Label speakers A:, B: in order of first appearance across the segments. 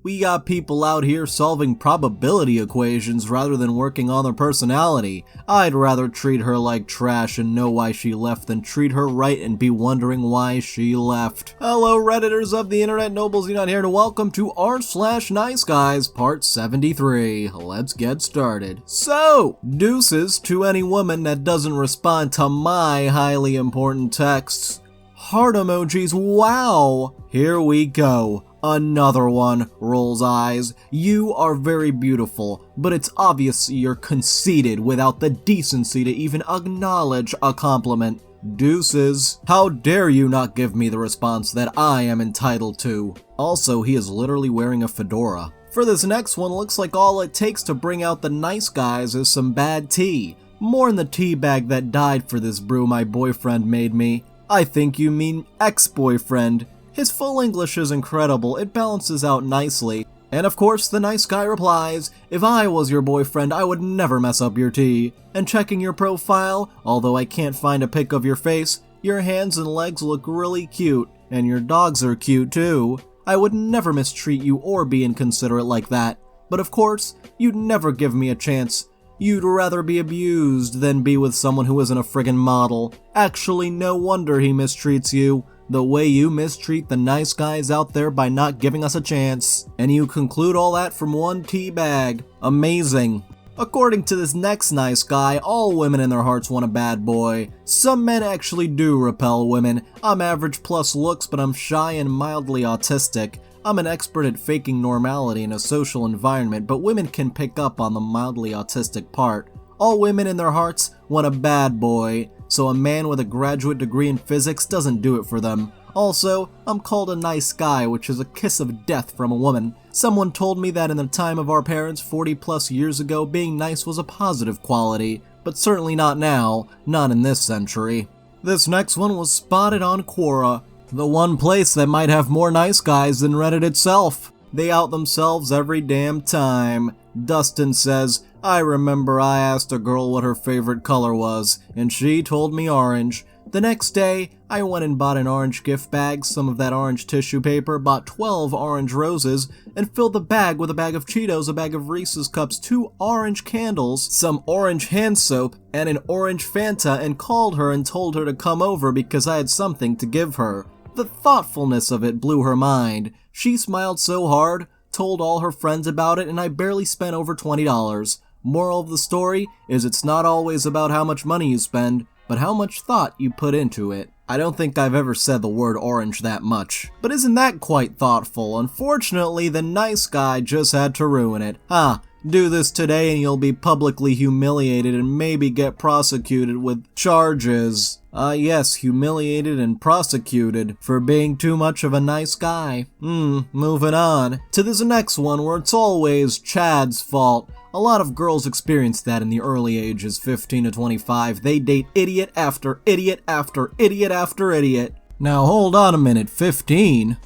A: We got people out here solving probability equations rather than working on their personality. I'd rather treat her like trash and know why she left than treat her right and be wondering why she left. Hello Redditors of the internet, Noble Xenon here, and welcome to r/NiceGuys part 73. Let's get started. So, deuces to any woman that doesn't respond to my highly important texts. Heart emojis, wow! Here we go. Another one rolls eyes. You are very beautiful, but it's obvious you're conceited without the decency to even acknowledge a compliment. Deuces. How dare you not give me the response that I am entitled to? Also, he is literally wearing a fedora. For this next one, looks like all it takes to bring out the nice guys is some bad tea. More in the tea bag that died for this brew my boyfriend made me. I think you mean ex-boyfriend. His full English is incredible, it balances out nicely. And of course, the nice guy replies, if I was your boyfriend, I would never mess up your tea. And checking your profile, although I can't find a pic of your face, your hands and legs look really cute. And your dogs are cute too. I would never mistreat you or be inconsiderate like that. But of course, you'd never give me a chance. You'd rather be abused than be with someone who isn't a friggin' model. Actually, no wonder he mistreats you. The way you mistreat the nice guys out there by not giving us a chance. And you conclude all that from one tea bag. Amazing. According to this next nice guy, all women in their hearts want a bad boy. Some men actually do repel women. I'm average plus looks, but I'm shy and mildly autistic. I'm an expert at faking normality in a social environment, but women can pick up on the mildly autistic part. All women in their hearts want a bad boy. So a man with a graduate degree in physics doesn't do it for them. Also, I'm called a nice guy, which is a kiss of death from a woman. Someone told me that in the time of our parents 40 plus years ago, being nice was a positive quality, but certainly not now, not in this century. This next one was spotted on Quora, the one place that might have more nice guys than Reddit itself. They out themselves every damn time. Dustin says, I remember I asked a girl what her favorite color was, and she told me orange. The next day, I went and bought an orange gift bag, some of that orange tissue paper, bought 12 orange roses, and filled the bag with a bag of Cheetos, a bag of Reese's Cups, 2 orange candles, some orange hand soap, and an orange Fanta, and called her and told her to come over because I had something to give her. The thoughtfulness of it blew her mind. She smiled so hard, told all her friends about it, and I barely spent over $20. Moral of the story is it's not always about how much money you spend, but how much thought you put into it. I don't think I've ever said the word orange that much. But isn't that quite thoughtful? Unfortunately, the nice guy just had to ruin it. Do this today and you'll be publicly humiliated and maybe get prosecuted with charges. Yes, humiliated and prosecuted for being too much of a nice guy. Moving on to this next one where it's always Chad's fault. A lot of girls experience that in the early ages, 15 to 25. They date idiot after idiot after idiot after idiot. Now hold on a minute, 15?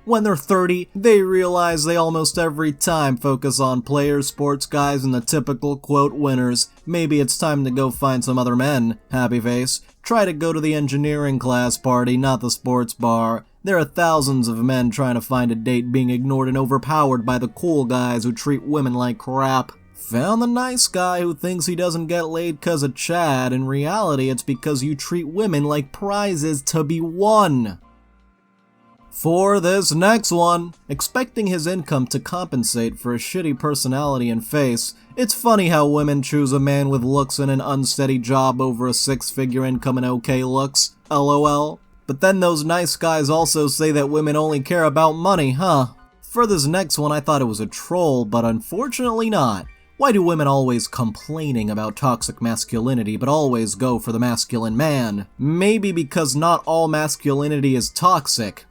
A: When they're 30, they realize they almost every time focus on players, sports guys, and the typical quote winners. Maybe it's time to go find some other men, happy face. Try to go to the engineering class party, not the sports bar. There are thousands of men trying to find a date being ignored and overpowered by the cool guys who treat women like crap. Found the nice guy who thinks he doesn't get laid cause of Chad. In reality, it's because you treat women like prizes to be won. For this next one, expecting his income to compensate for a shitty personality and face, it's funny how women choose a man with looks and an unsteady job over a 6-figure income and okay looks, lol. But then those nice guys also say that women only care about money, huh? For this next one, I thought it was a troll, but unfortunately not. Why do women always complaining about toxic masculinity but always go for the masculine man? Maybe because not all masculinity is toxic.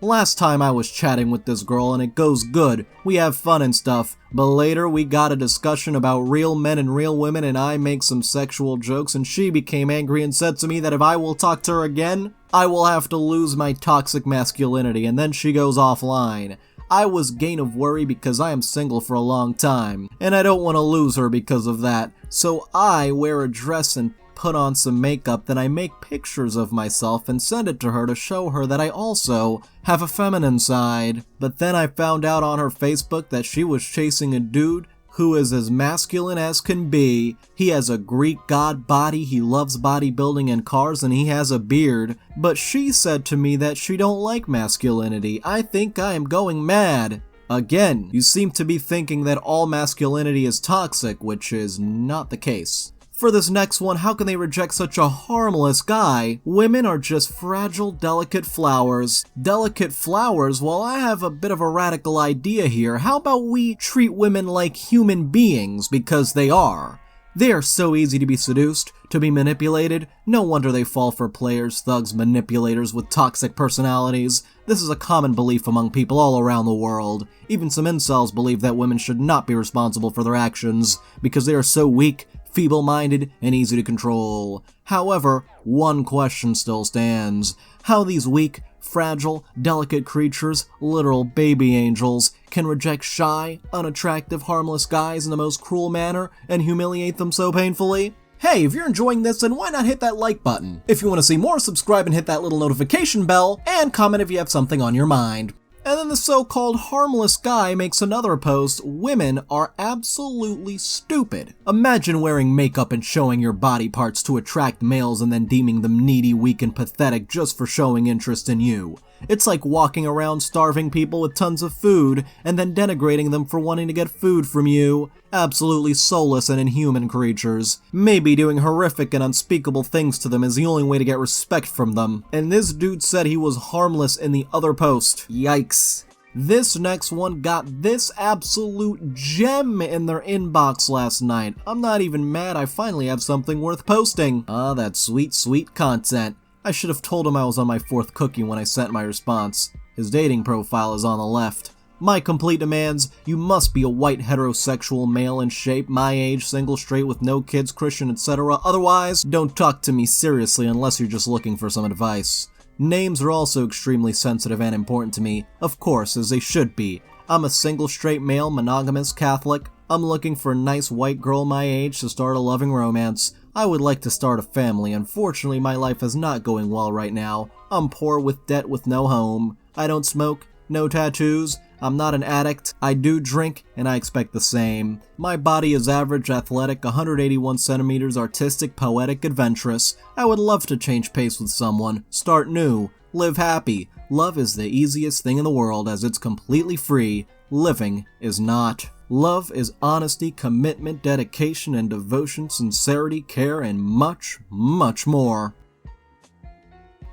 A: Last time I was chatting with this girl and it goes good. We have fun and stuff. But later we got a discussion about real men and real women and I make some sexual jokes and she became angry and said to me that if I will talk to her again, I will have to lose my toxic masculinity, and then she goes offline. I was gain of worry because I am single for a long time, and I don't want to lose her because of that. So I wear a dress and put on some makeup, then I make pictures of myself and send it to her to show her that I also have a feminine side. But then I found out on her Facebook that she was chasing a dude who is as masculine as can be. He has a Greek god body, he loves bodybuilding and cars, and he has a beard. But she said to me that she don't like masculinity. I think I am going mad. Again, you seem to be thinking that all masculinity is toxic, which is not the case. For this next one, how can they reject such a harmless guy? Women are just fragile, delicate flowers. Delicate flowers? Well, I have a bit of a radical idea here. How about we treat women like human beings, because they are. They are so easy to be seduced, to be manipulated. No wonder they fall for players, thugs, manipulators with toxic personalities. This is a common belief among people all around the world. Even some incels believe that women should not be responsible for their actions, because they are so weak, feeble-minded, and easy to control. However, one question still stands. How these weak, fragile, delicate creatures, literal baby angels, can reject shy, unattractive, harmless guys in the most cruel manner and humiliate them so painfully? Hey, if you're enjoying this, then why not hit that like button? If you want to see more, subscribe and hit that little notification bell, and comment if you have something on your mind. And then the so-called harmless guy makes another post, women are absolutely stupid. Imagine wearing makeup and showing your body parts to attract males and then deeming them needy, weak, and pathetic just for showing interest in you. It's like walking around starving people with tons of food and then denigrating them for wanting to get food from you. Absolutely soulless and inhuman creatures. Maybe doing horrific and unspeakable things to them is the only way to get respect from them. And this dude said he was harmless in the other post. Yikes. This next one got this absolute gem in their inbox last night. I'm not even mad, I finally have something worth posting. Ah, that sweet, sweet content. I should have told him I was on my 4th cookie when I sent my response. His dating profile is on the left. My complete demands: you must be a white heterosexual male in shape, my age, single, straight, with no kids, Christian, etc. Otherwise, don't talk to me seriously unless you're just looking for some advice. Names are also extremely sensitive and important to me, of course, as they should be. I'm a single, straight male, monogamous, Catholic. I'm looking for a nice white girl my age to start a loving romance. I would like to start a family. Unfortunately, my life is not going well right now. I'm poor with debt with no home. I don't smoke, no tattoos. I'm not an addict. I do drink, and I expect the same. My body is average, athletic, 181 centimeters, artistic, poetic, adventurous. I would love to change pace with someone, start new, live happy. Love is the easiest thing in the world as it's completely free. Living is not. Love is honesty, commitment, dedication, and devotion, sincerity, care, and much, much more.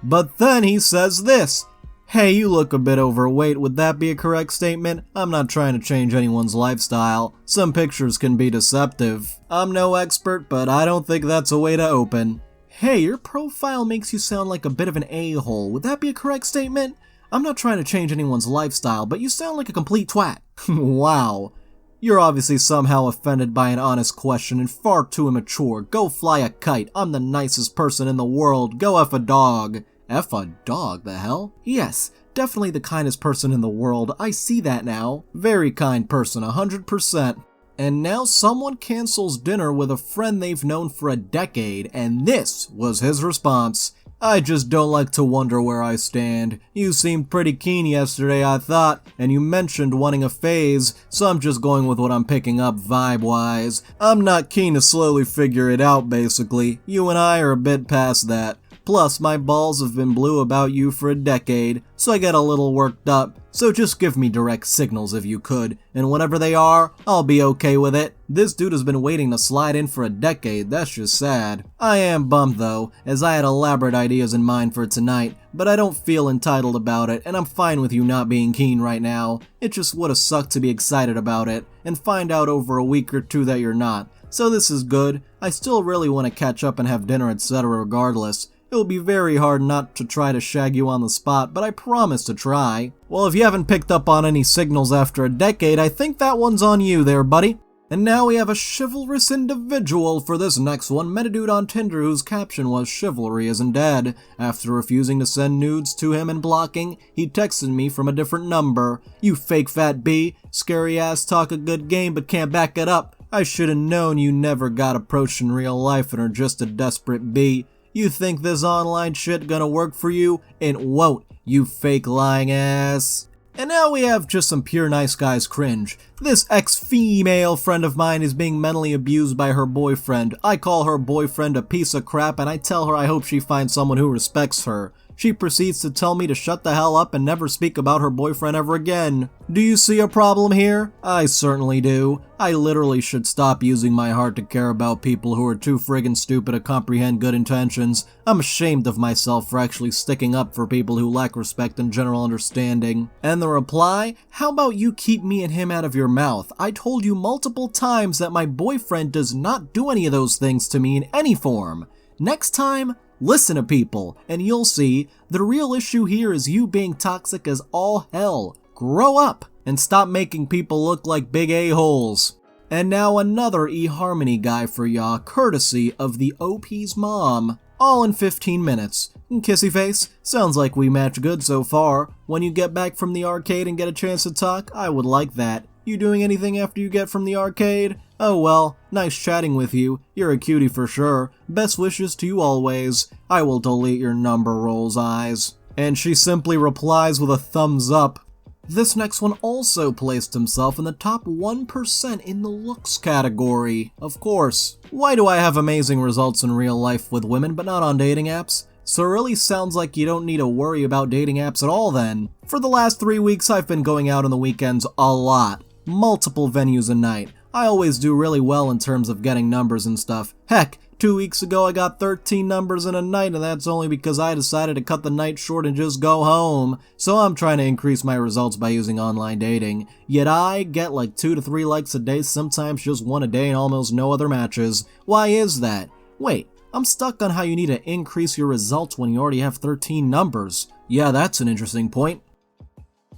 A: But then he says this. Hey, you look a bit overweight. Would that be a correct statement? I'm not trying to change anyone's lifestyle. Some pictures can be deceptive. I'm no expert, but I don't think that's a way to open. Hey, your profile makes you sound like a bit of an a-hole. Would that be a correct statement? I'm not trying to change anyone's lifestyle, but you sound like a complete twat. Wow. You're obviously somehow offended by an honest question and far too immature. Go fly a kite. I'm the nicest person in the world. Go F a dog. F a dog, the hell? Yes, definitely the kindest person in the world. I see that now. Very kind person, 100%. And now someone cancels dinner with a friend they've known for a decade, and this was his response. I just don't like to wonder where I stand. You seemed pretty keen yesterday, I thought, and you mentioned wanting a phase, so I'm just going with what I'm picking up vibe-wise. I'm not keen to slowly figure it out, basically. You and I are a bit past that. Plus, my balls have been blue about you for a decade, so I get a little worked up. So just give me direct signals if you could, and whatever they are, I'll be okay with it. This dude has been waiting to slide in for a decade, that's just sad. I am bummed though, as I had elaborate ideas in mind for tonight, but I don't feel entitled about it, and I'm fine with you not being keen right now. It just would've sucked to be excited about it, and find out over a week or two that you're not. So this is good. I still really want to catch up and have dinner, etc. regardless. It will be very hard not to try to shag you on the spot, but I promise to try. Well, if you haven't picked up on any signals after a decade, I think that one's on you there, buddy. And now we have a chivalrous individual for this next one. Met a dude on Tinder whose caption was "Chivalry isn't dead." After refusing to send nudes to him and blocking, he texted me from a different number. You fake fat B, scary ass talk a good game but can't back it up. I should've known you never got approached in real life and are just a desperate bee. You think this online shit gonna work for you? It won't, you fake lying ass. And now we have just some pure nice guys cringe. This ex-female friend of mine is being mentally abused by her boyfriend. I call her boyfriend a piece of crap and I tell her I hope she finds someone who respects her. She proceeds to tell me to shut the hell up and never speak about her boyfriend ever again. Do you see a problem here? I certainly do. I literally should stop using my heart to care about people who are too friggin' stupid to comprehend good intentions. I'm ashamed of myself for actually sticking up for people who lack respect and general understanding. And the reply? How about you keep me and him out of your mouth? I told you multiple times that my boyfriend does not do any of those things to me in any form. Next time, listen to people, and you'll see the real issue here is you being toxic as all hell. Grow up and stop making people look like big a-holes. And now another eHarmony guy for y'all, courtesy of the OP's mom. All in 15 minutes. Kissy face, sounds like we match good so far. When you get back from the arcade and get a chance to talk, I would like that. You doing anything after you get from the arcade? Oh well, nice chatting with you. You're a cutie for sure. Best wishes to you always. I will delete your number, rolls eyes. And she simply replies with a thumbs up. This next one also placed himself in the top 1% in the looks category. Of course. Why do I have amazing results in real life with women but not on dating apps? So it really sounds like you don't need to worry about dating apps at all then. For the last 3 weeks I've been going out on the weekends a lot. Multiple venues a night. I always do really well in terms of getting numbers and stuff. Heck, 2 weeks ago I got 13 numbers in a night and that's only because I decided to cut the night short and just go home. So I'm trying to increase my results by using online dating. Yet I get like 2 to 3 likes a day, sometimes just 1 a day and almost no other matches. Why is that? Wait, I'm stuck on how you need to increase your results when you already have 13 numbers. Yeah, that's an interesting point.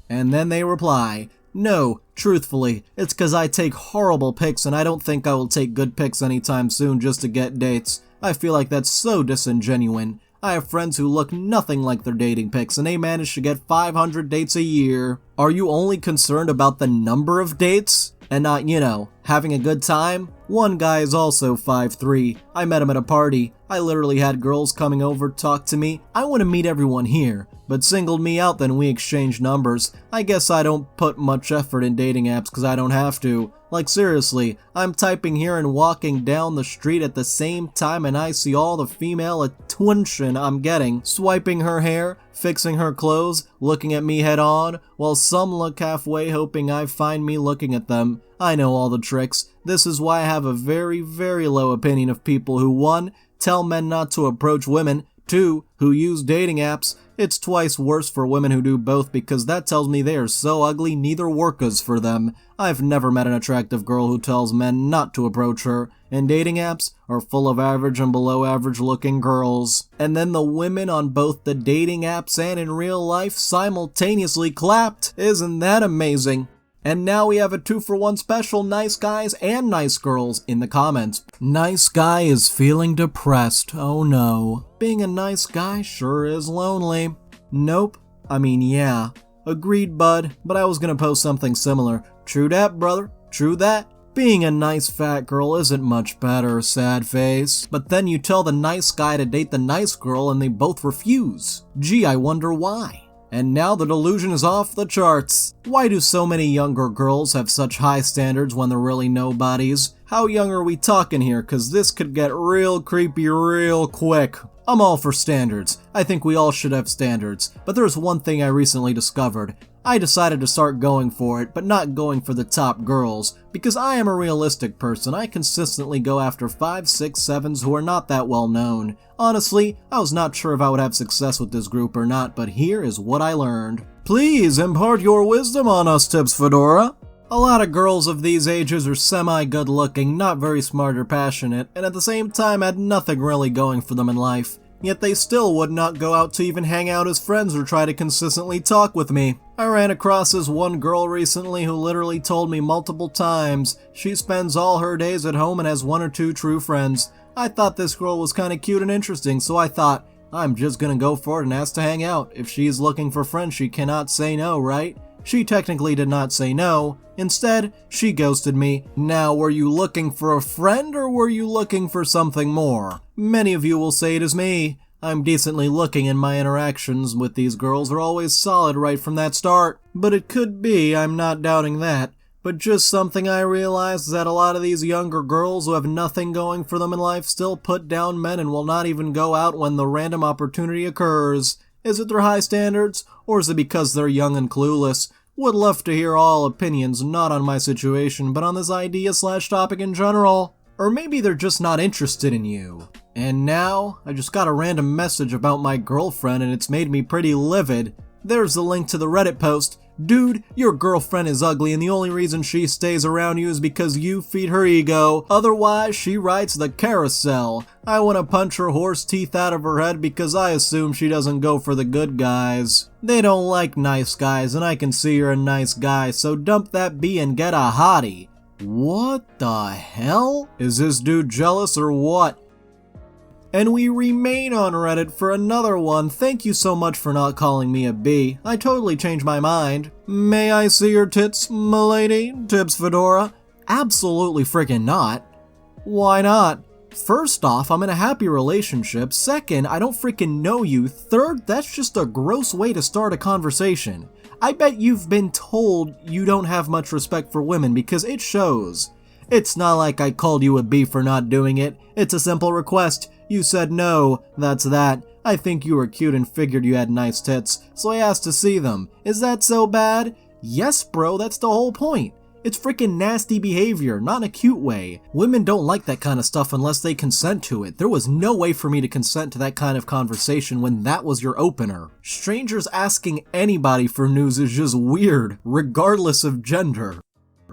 A: And then they reply, no, truthfully, it's cause I take horrible pics and I don't think I will take good pics anytime soon just to get dates. I feel like that's so disingenuine. I have friends who look nothing like their dating pics and they manage to get 500 dates a year. Are you only concerned about the number of dates? And not, you know, having a good time? One guy is also 5'3". I met him at a party. I literally had girls coming over to talk to me. I want to meet everyone here, but singled me out, then we exchanged numbers. I guess I don't put much effort in dating apps because I don't have to. Like seriously, I'm typing here and walking down the street at the same time and I see all the female attention I'm getting, swiping her hair, fixing her clothes, looking at me head on, while some look halfway hoping I find me looking at them. I know all the tricks. This is why I have a very, very low opinion of people who 1. Tell men not to approach women, 2. Who use dating apps. It's twice worse for women who do both because that tells me they are so ugly neither workas for them. I've never met an attractive girl who tells men not to approach her, and dating apps are full of average and below average looking girls. And then the women on both the dating apps and in real life simultaneously clapped. Isn't that amazing? And now we have a 2-for-1 special, nice guys and nice girls in the comments. Nice guy is feeling depressed, oh no. Being a nice guy sure is lonely. Nope, I mean yeah. Agreed bud, but I was gonna post something similar. True that brother, true that. Being a nice fat girl isn't much better, sad face. But then you tell the nice guy to date the nice girl and they both refuse. Gee, I wonder why. And now the delusion is off the charts. Why do so many younger girls have such high standards when they're really nobodies? How young are we talking here? Cause this could get real creepy real quick. I'm all for standards. I think we all should have standards. But there's one thing I recently discovered. I decided to start going for it, but not going for the top girls. Because I am a realistic person, I consistently go after 5, 6, 7s who are not that well known. Honestly, I was not sure if I would have success with this group or not, but here is what I learned. Please impart your wisdom on us, Tips Fedora. A lot of girls of these ages are semi-good looking, not very smart or passionate, and at the same time had nothing really going for them in life. Yet they still would not go out to even hang out as friends or try to consistently talk with me. I ran across this one girl recently who literally told me multiple times she spends all her days at home and has 1 or 2 true friends. I thought this girl was kinda cute and interesting, so I thought, I'm just gonna go for it and ask to hang out. If she's looking for friends, she cannot say no, right? She technically did not say no, Instead, she ghosted me. Now, were you looking for a friend or were you looking for something more? Many of you will say it is me. I'm decently looking and my interactions with these girls are always solid right from that start. But it could be, I'm not doubting that. But just something I realized is that a lot of these younger girls who have nothing going for them in life still put down men and will not even go out when the random opportunity occurs. Is it their high standards, or is it because they're young and clueless? Would love to hear all opinions, not on my situation, but on this idea/topic in general. Or maybe they're just not interested in you. And now, I just got a random message about my girlfriend and it's made me pretty livid. There's the link to the Reddit post. Dude, your girlfriend is ugly and the only reason she stays around you is because you feed her ego. Otherwise, she rides the carousel. I want to punch her horse teeth out of her head because I assume she doesn't go for the good guys. They don't like nice guys and I can see you're a nice guy, so dump that B and get a hottie. What the hell? Is this dude jealous or what? And we remain on Reddit for another one. Thank you so much for not calling me a B. I totally changed my mind. May I see your tits, m'lady? Tips Fedora? Absolutely freaking not. Why not? First off, I'm in a happy relationship. Second, I don't freaking know you. Third, that's just a gross way to start a conversation. I bet you've been told you don't have much respect for women because it shows. It's not like I called you a B for not doing it. It's a simple request. You said no, that's that. I think you were cute and figured you had nice tits, so I asked to see them. Is that so bad? Yes, bro, that's the whole point. It's freaking nasty behavior, not in a cute way. Women don't like that kind of stuff unless they consent to it. There was no way for me to consent to that kind of conversation when that was your opener. Strangers asking anybody for news is just weird, regardless of gender.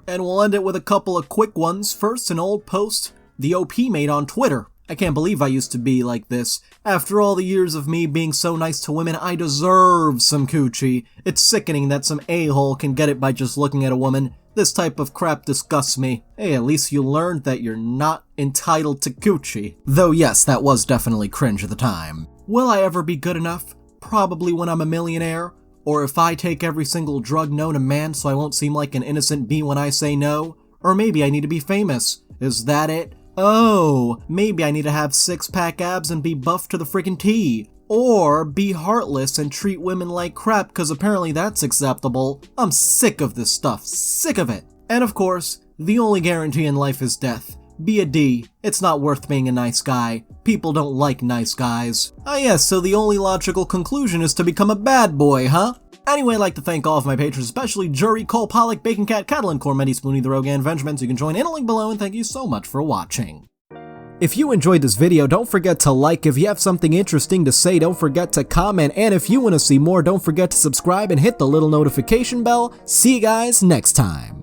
A: And we'll end it with a couple of quick ones. First, an old post the OP made on Twitter. I can't believe I used to be like this. After all the years of me being so nice to women, I deserve some coochie. It's sickening that some a-hole can get it by just looking at a woman. This type of crap disgusts me. Hey, at least you learned that you're not entitled to coochie. Though yes, that was definitely cringe at the time. Will I ever be good enough? Probably when I'm a millionaire. Or if I take every single drug known to man so I won't seem like an innocent bee when I say no. Or maybe I need to be famous. Is that it? Oh, maybe I need to have six-pack abs and be buffed to the freaking T. Or be heartless and treat women like crap cause apparently that's acceptable. I'm sick of this stuff, sick of it. And of course, the only guarantee in life is death. Be a D. It's not worth being a nice guy. People don't like nice guys. Ah yes, so the only logical conclusion is to become a bad boy, huh? Anyway, I'd like to thank all of my patrons, especially Jury, Cole, Pollock, Bacon Cat, Catalan, Cormetti, Spoonie, The Rogue, and Benjamin. You can join in a link below, and thank you so much for watching. If you enjoyed this video, don't forget to like. If you have something interesting to say, don't forget to comment. And if you want to see more, don't forget to subscribe and hit the little notification bell. See you guys next time.